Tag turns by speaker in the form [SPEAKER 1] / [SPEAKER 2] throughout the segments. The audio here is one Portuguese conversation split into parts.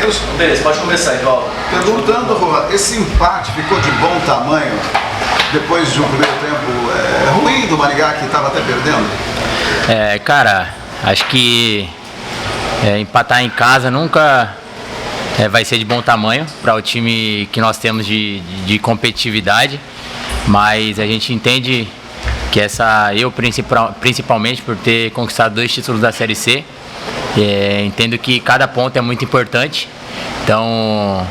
[SPEAKER 1] Isso.
[SPEAKER 2] Beleza, pode começar, Edvaldo.
[SPEAKER 1] Perguntando, Juan, esse empate ficou de bom tamanho depois de um primeiro tempo ruim do Maringá, que estava até perdendo?
[SPEAKER 3] Cara, acho que empatar em casa nunca vai ser de bom tamanho para o time que nós temos de competitividade, mas a gente entende que eu principalmente por ter conquistado 2 títulos da Série C, entendo que cada ponto é muito importante, então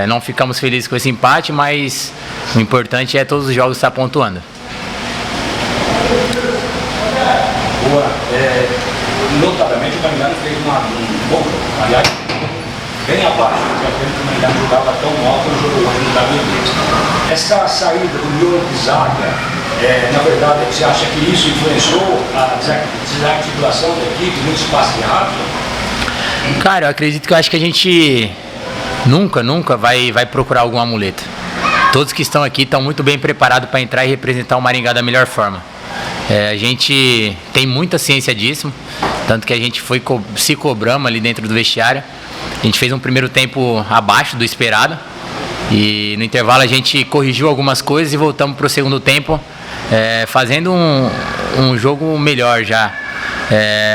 [SPEAKER 3] não ficamos felizes com esse empate, mas o importante é todos os jogos estar pontuando.
[SPEAKER 4] Notavelmente o Maringá fez um bom jogo, aliás, bem abaixo do que o Maringá jogava tão mal como jogou hoje no WB. Essa saída do miolo de zaga, na verdade, você acha que isso influenciou a desarticulação da equipe, muito espaço de rápido?
[SPEAKER 3] Cara, eu acredito que a gente nunca vai procurar algum amuleto. Todos que estão aqui estão muito bem preparados para entrar e representar o Maringá da melhor forma. A gente tem muita ciência disso, tanto que a gente se cobramos ali dentro do vestiário. A gente fez um primeiro tempo abaixo do esperado e no intervalo a gente corrigiu algumas coisas e voltamos para o segundo tempo fazendo um jogo melhor já.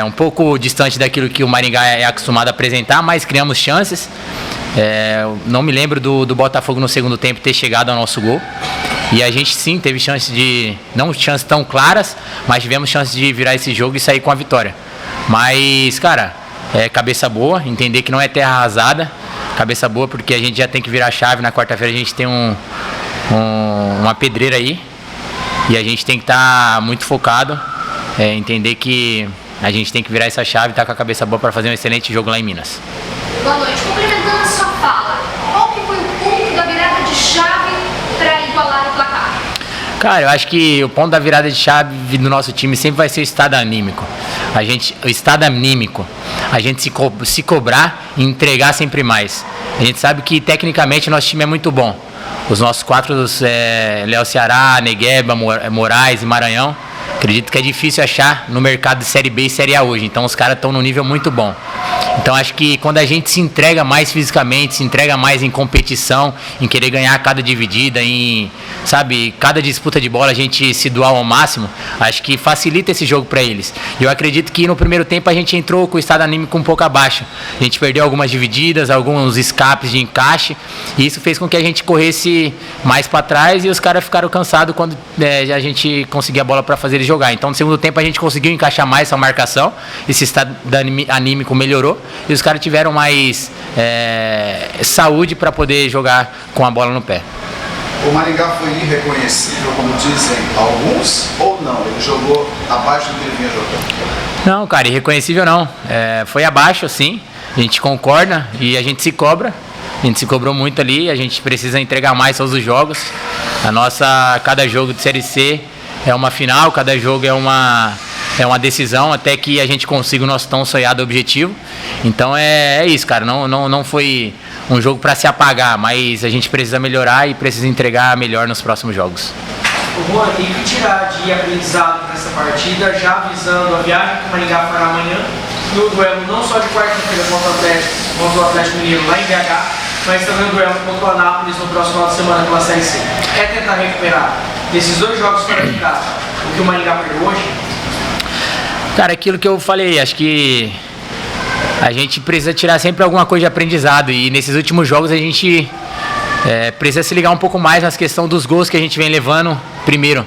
[SPEAKER 3] Um pouco distante daquilo que o Maringá é acostumado a apresentar, mas criamos chances. Não me lembro do Botafogo no segundo tempo ter chegado ao nosso gol. E a gente sim teve chance não chances tão claras, mas tivemos chance de virar esse jogo e sair com a vitória. Mas, cara, cabeça boa, entender que não é terra arrasada, cabeça boa porque a gente já tem que virar a chave. Na quarta-feira a gente tem uma pedreira aí e a gente tem que estar muito focado, entender que a gente tem que virar essa chave e estar com a cabeça boa para fazer um excelente jogo lá em Minas.
[SPEAKER 5] Boa noite. Complementando a sua fala, qual que foi o ponto da virada de chave para igualar o placar?
[SPEAKER 3] Cara, eu acho que o ponto da virada de chave do nosso time sempre vai ser o estado anímico. O estado anímico, a gente se cobrar e entregar sempre mais. A gente sabe que tecnicamente nosso time é muito bom. Os nossos 4, Léo Ceará, Negueba, Moraes e Maranhão, acredito que é difícil achar no mercado de Série B e Série A hoje. Então os caras estão num nível muito bom. Então acho que quando a gente se entrega mais fisicamente, se entrega mais em competição, em querer ganhar cada dividida, cada disputa de bola a gente se doar ao máximo, acho que facilita esse jogo para eles. E eu acredito que no primeiro tempo a gente entrou com o estado anímico um pouco abaixo. A gente perdeu algumas divididas, alguns escapes de encaixe, e isso fez com que a gente corresse mais para trás e os caras ficaram cansados quando a gente conseguia a bola para fazer eles jogar. Então no segundo tempo a gente conseguiu encaixar mais essa marcação, esse estado anímico melhorou e os caras tiveram mais saúde para poder jogar com a bola no pé.
[SPEAKER 1] O Maringá foi irreconhecível, como dizem alguns, ou não? Ele jogou abaixo do que ele vinha jogando?
[SPEAKER 3] Não, cara, irreconhecível não. Foi abaixo, sim. A gente concorda e a gente se cobra. A gente se cobrou muito ali, a gente precisa entregar mais todos os jogos. Cada jogo de Série C é uma final, cada jogo é uma decisão até que a gente consiga o nosso tão sonhado objetivo. Então é isso, cara. Não foi um jogo para se apagar, mas a gente precisa melhorar e precisa entregar melhor nos próximos jogos.
[SPEAKER 6] O Juan, tem que tirar de aprendizado dessa partida, já visando a viagem que o Maringá fará amanhã, e o duelo não só de quarta-feira contra o Atlético Mineiro lá em BH, mas também o duelo contra o Anápolis no próximo final de semana pela Série C. É tentar recuperar desses 2 jogos fora de casa o que o Maringá perdeu hoje?
[SPEAKER 3] Cara, aquilo que eu falei, acho que a gente precisa tirar sempre alguma coisa de aprendizado e nesses últimos jogos a gente precisa se ligar um pouco mais nas questões dos gols que a gente vem levando primeiro.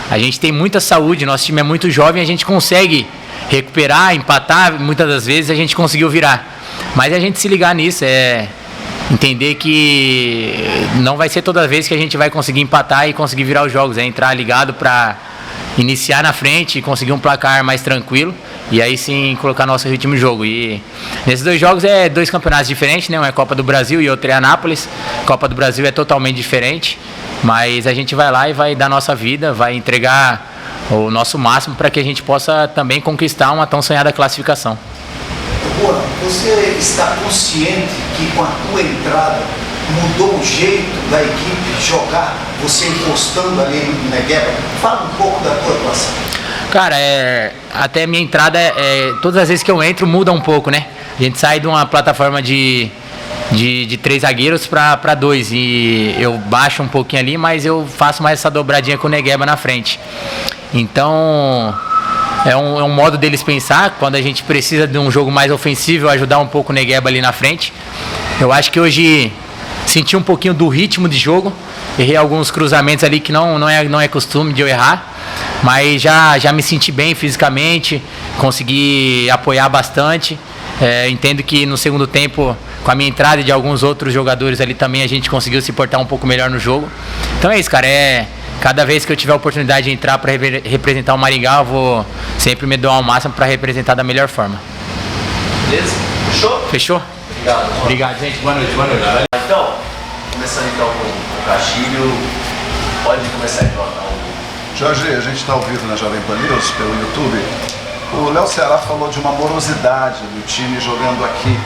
[SPEAKER 3] A gente tem muita saúde, nosso time é muito jovem, a gente consegue recuperar, empatar, muitas das vezes a gente conseguiu virar. Mas a gente se ligar nisso, entender que não vai ser toda vez que a gente vai conseguir empatar e conseguir virar os jogos, entrar ligado para iniciar na frente e conseguir um placar mais tranquilo e aí sim colocar nosso ritmo de jogo. E nesses 2 jogos 2 campeonatos diferentes, né? Um é Copa do Brasil e outro é Anápolis. Copa do Brasil é totalmente diferente, mas a gente vai lá e vai dar nossa vida, vai entregar o nosso máximo para que a gente possa também conquistar uma tão sonhada classificação.
[SPEAKER 7] Juan, você está consciente que com a tua entrada mudou o jeito da equipe jogar, você encostando ali no Negueba? Fala um pouco da tua atuação.
[SPEAKER 3] Cara, até a minha entrada, todas as vezes que eu entro muda um pouco, né? A gente sai de uma plataforma de de 3 zagueiros para 2 e eu baixo um pouquinho ali, mas eu faço mais essa dobradinha com o Negueba na frente. Então é um modo deles pensar, quando a gente precisa de um jogo mais ofensivo, ajudar um pouco o Negueba ali na frente. Eu acho que hoje senti um pouquinho do ritmo de jogo, errei alguns cruzamentos ali que não é costume de eu errar, mas já me senti bem fisicamente, consegui apoiar bastante. Entendo que no segundo tempo, com a minha entrada e de alguns outros jogadores ali também, a gente conseguiu se portar um pouco melhor no jogo. Então é isso, cara, cada vez que eu tiver a oportunidade de entrar para representar o Maringá, eu vou sempre me doar ao máximo para representar da melhor forma.
[SPEAKER 2] Beleza? Fechou?
[SPEAKER 3] Fechou?
[SPEAKER 2] Obrigado.
[SPEAKER 3] Obrigado, gente. Boa noite.
[SPEAKER 2] Então, começando então com o Castilho, pode começar a jogar.
[SPEAKER 1] Jorge, a gente está ao vivo na Jovem Pan News pelo YouTube. O Léo Ceará falou de uma morosidade do time jogando aqui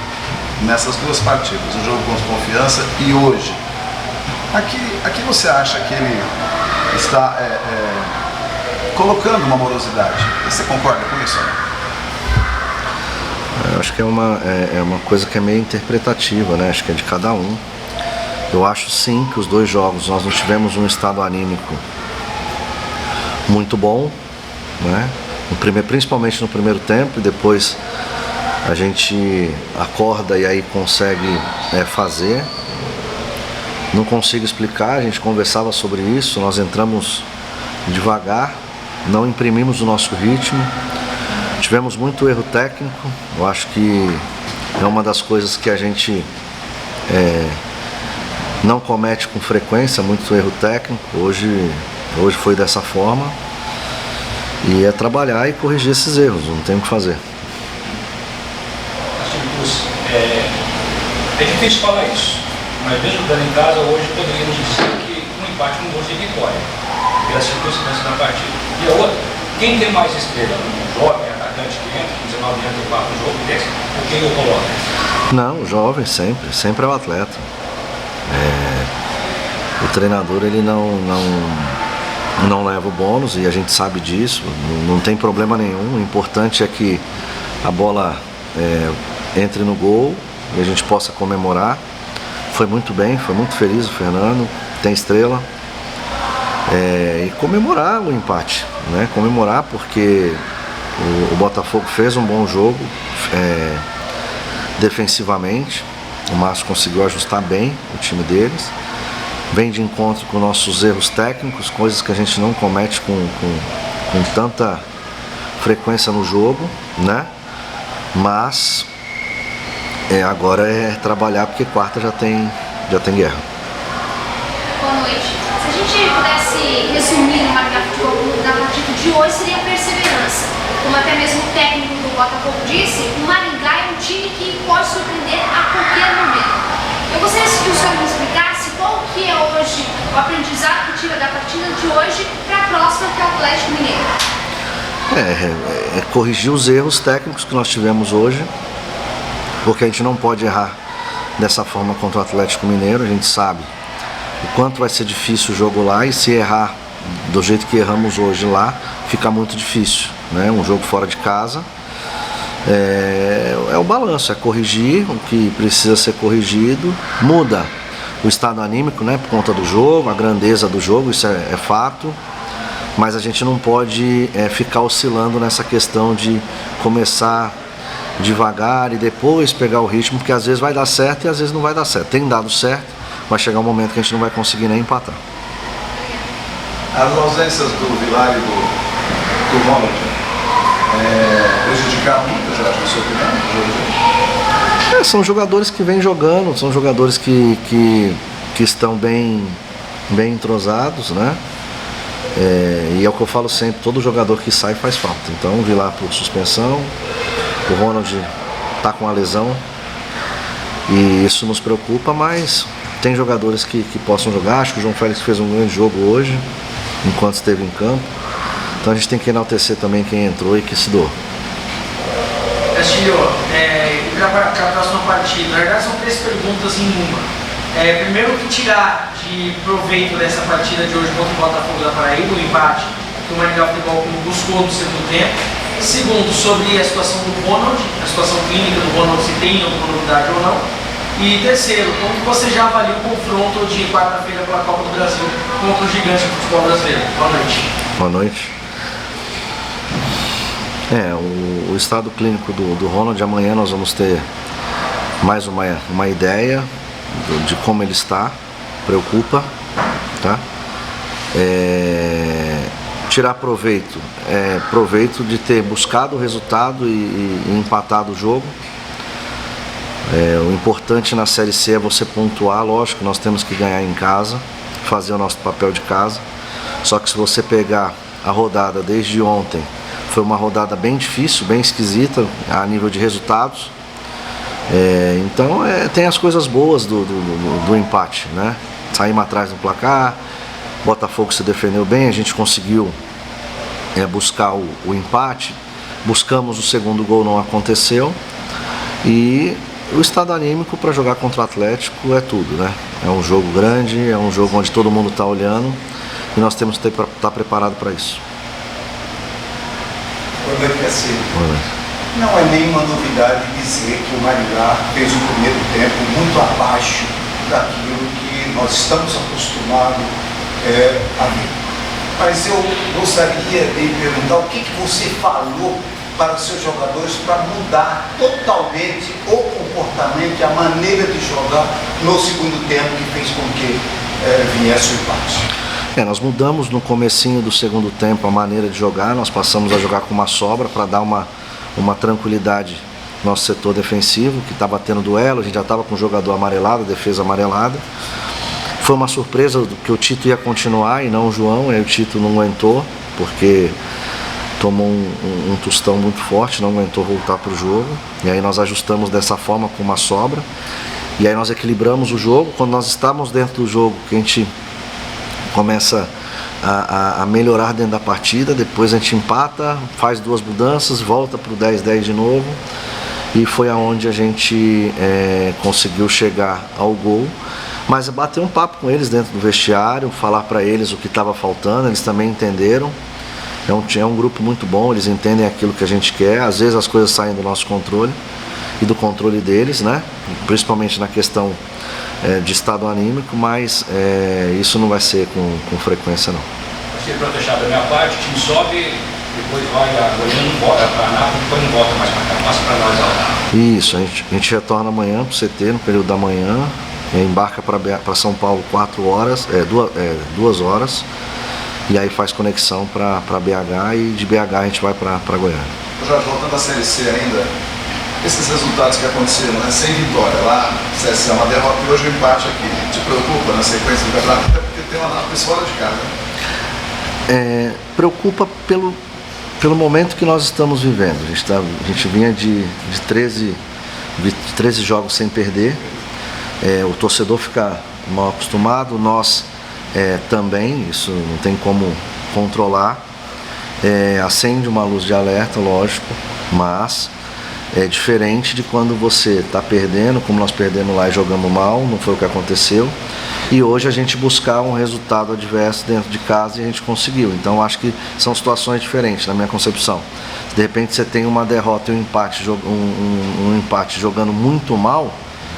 [SPEAKER 1] nessas 2 partidas, o jogo contra Confiança e hoje. Aqui você acha que ele está colocando uma morosidade? Você concorda com isso?
[SPEAKER 8] Eu acho que é uma coisa que é meio interpretativa, né? Acho que é de cada um. Eu acho sim que os 2 jogos nós não tivemos um estado anímico muito bom, né? Principalmente no primeiro tempo, e depois a gente acorda e aí consegue fazer. Não consigo explicar, a gente conversava sobre isso, nós entramos devagar, não imprimimos o nosso ritmo, tivemos muito erro técnico. Eu acho que é uma das coisas que a gente não comete com frequência, muito erro técnico. Hoje foi dessa forma. E é trabalhar e corrigir esses erros, não tem o que fazer.
[SPEAKER 4] É difícil falar isso, mas mesmo estando em casa, hoje poderíamos dizer que um empate não fosse vitória, pela circunstância da partida. E a outra, quem tem mais estrela? Um jovem atacante que entra, com 19 anos e 4 jogos desse, ou quem o coloca?
[SPEAKER 8] Não, o jovem sempre é o atleta. O treinador ele não leva o bônus e a gente sabe disso, não tem problema nenhum. O importante é que a bola entre no gol e a gente possa comemorar. Foi muito bem, foi muito feliz o Fernando, tem estrela. E comemorar o empate, né? Comemorar porque o Botafogo fez um bom jogo defensivamente. O Márcio conseguiu ajustar bem o time deles. Vem de encontro com nossos erros técnicos, coisas que a gente não comete com tanta frequência no jogo, né? Mas agora é trabalhar, porque quarta já tem guerra.
[SPEAKER 5] Boa noite. Se a gente pudesse resumir o Maringá Futebol Clube na partida de hoje, seria a perseverança. Como até mesmo o técnico do Botafogo disse, o Maringá é um time que pode surpreender a qualquer momento. Eu gostaria que o senhor me explicasse qual que é hoje o aprendizado que tira da partida de hoje para a próxima, que é o Atlético Mineiro.
[SPEAKER 8] É corrigir os erros técnicos que nós tivemos hoje, porque a gente não pode errar dessa forma contra o Atlético Mineiro. A gente sabe o quanto vai ser difícil o jogo lá, e se errar do jeito que erramos hoje lá, fica muito difícil, né? Um jogo fora de casa. É o balanço, é corrigir o que precisa ser corrigido, muda o estado anímico, né, por conta do jogo, a grandeza do jogo, isso é fato, mas a gente não pode ficar oscilando nessa questão de começar devagar e depois pegar o ritmo, porque às vezes vai dar certo e às vezes não vai dar certo. Tem dado certo, vai chegar um momento que a gente não vai conseguir nem empatar.
[SPEAKER 1] As ausências do Vilar e do Ronald prejudicaram muito, Jorge, na sua opinião?
[SPEAKER 8] São jogadores que vêm jogando, são jogadores que estão bem entrosados, né? E é o que eu falo sempre, todo jogador que sai faz falta. Então o Vilar por suspensão, o Ronald está com a lesão e isso nos preocupa, mas tem jogadores que possam jogar. Acho que o João Félix fez um grande jogo hoje, enquanto esteve em campo. Então a gente tem que enaltecer também quem entrou e que se doou.
[SPEAKER 6] Castilho, para a próxima partida, na verdade são 3 perguntas em uma. Primeiro, o que tirar de proveito dessa partida de hoje contra o Botafogo da Paraíba, o empate que o Maringá Futebol Clube buscou no segundo tempo. Segundo, sobre a situação do Ronald, a situação clínica do Ronald, se tem alguma novidade ou não. E terceiro, como que você já avalia o confronto de quarta-feira pela Copa do Brasil contra o gigante do futebol brasileiro? Boa noite.
[SPEAKER 8] Boa noite. O estado clínico do Ronald, amanhã nós vamos ter mais uma ideia de como ele está. Preocupa, tá? Tirar proveito de ter buscado o resultado e empatado o jogo. O importante na Série C é você pontuar, lógico, nós temos que ganhar em casa, fazer o nosso papel de casa. Só que se você pegar a rodada desde ontem, foi uma rodada bem difícil, bem esquisita a nível de resultados. Então tem as coisas boas do empate, né? Saímos atrás do placar, Botafogo se defendeu bem, a gente conseguiu buscar o empate, buscamos o segundo gol, não aconteceu. E o estado anímico para jogar contra o Atlético é tudo, né? É um jogo grande, é um jogo onde todo mundo está olhando e nós temos que estar preparado para isso.
[SPEAKER 7] Boa noite, Cassio. Não é nenhuma novidade dizer que o Maringá fez um primeiro tempo muito abaixo daquilo que nós estamos acostumados a ver. Mas eu gostaria de perguntar o que você falou para os seus jogadores para mudar totalmente o comportamento, a maneira de jogar no segundo tempo que fez com que viesse o empate.
[SPEAKER 8] Nós mudamos no comecinho do segundo tempo a maneira de jogar, nós passamos a jogar com uma sobra para dar uma tranquilidade no nosso setor defensivo, que estava tendo duelo, a gente já estava com o jogador amarelado, defesa amarelada. Foi uma surpresa que o Tito ia continuar e não o João, aí o Tito não aguentou, porque tomou um tostão muito forte, não aguentou voltar para o jogo, e aí nós ajustamos dessa forma com uma sobra, e aí nós equilibramos o jogo. Quando nós estávamos dentro do jogo, que a gente começa a melhorar dentro da partida, depois a gente empata, faz duas mudanças, volta para o 10-10 de novo, e foi aonde a gente conseguiu chegar ao gol. Mas bater um papo com eles dentro do vestiário, falar para eles o que estava faltando, eles também entenderam. É um grupo muito bom, eles entendem aquilo que a gente quer. Às vezes as coisas saem do nosso controle e do controle deles, né? Principalmente na questão de estado anímico, mas isso não vai ser com frequência, não.
[SPEAKER 4] Para fechar da minha parte, o time sobe, depois vai olhando para a Anápolis, depois não volta mais para cá, passa para nós lá.
[SPEAKER 8] Isso, a gente retorna amanhã para o CT, no período da manhã, embarca para São Paulo 2 horas, e aí faz conexão para BH, e de BH a gente vai para Goiânia.
[SPEAKER 1] Jorge, voltando à Série C ainda, esses resultados que aconteceram, né? Sem vitória lá, CSA, uma derrota e hoje um empate aqui, te preocupa na sequência do campeonato? Até porque tem uma Anápolis fora de casa, né?
[SPEAKER 8] Preocupa pelo momento que nós estamos vivendo. A gente vinha de 13 jogos sem perder. O torcedor fica mal acostumado, nós também, isso não tem como controlar. Acende uma luz de alerta, lógico, mas é diferente de quando você está perdendo, como nós perdemos lá e jogamos mal, não foi o que aconteceu. E hoje a gente buscar um resultado adverso dentro de casa e a gente conseguiu. Então acho que são situações diferentes na minha concepção. Se de repente você tem uma derrota e um empate jogando muito mal,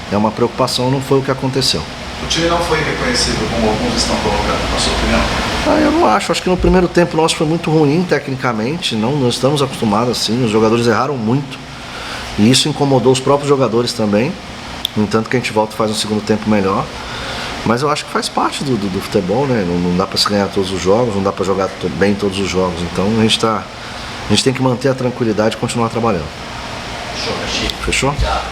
[SPEAKER 8] é uma preocupação, não foi o que aconteceu.
[SPEAKER 1] O time não foi reconhecido como alguns estão colocando, na sua opinião?
[SPEAKER 8] Eu não acho. Acho que no primeiro tempo nosso foi muito ruim tecnicamente. Não estamos acostumados assim. Os jogadores erraram muito. E isso incomodou os próprios jogadores também. No entanto que a gente volta e faz um segundo tempo melhor. Mas eu acho que faz parte do futebol, né? Não dá para se ganhar todos os jogos, não dá para jogar bem todos os jogos. Então a gente tem que manter a tranquilidade e continuar trabalhando.
[SPEAKER 2] Fechou, Caxi.
[SPEAKER 8] Fechou?
[SPEAKER 2] Já.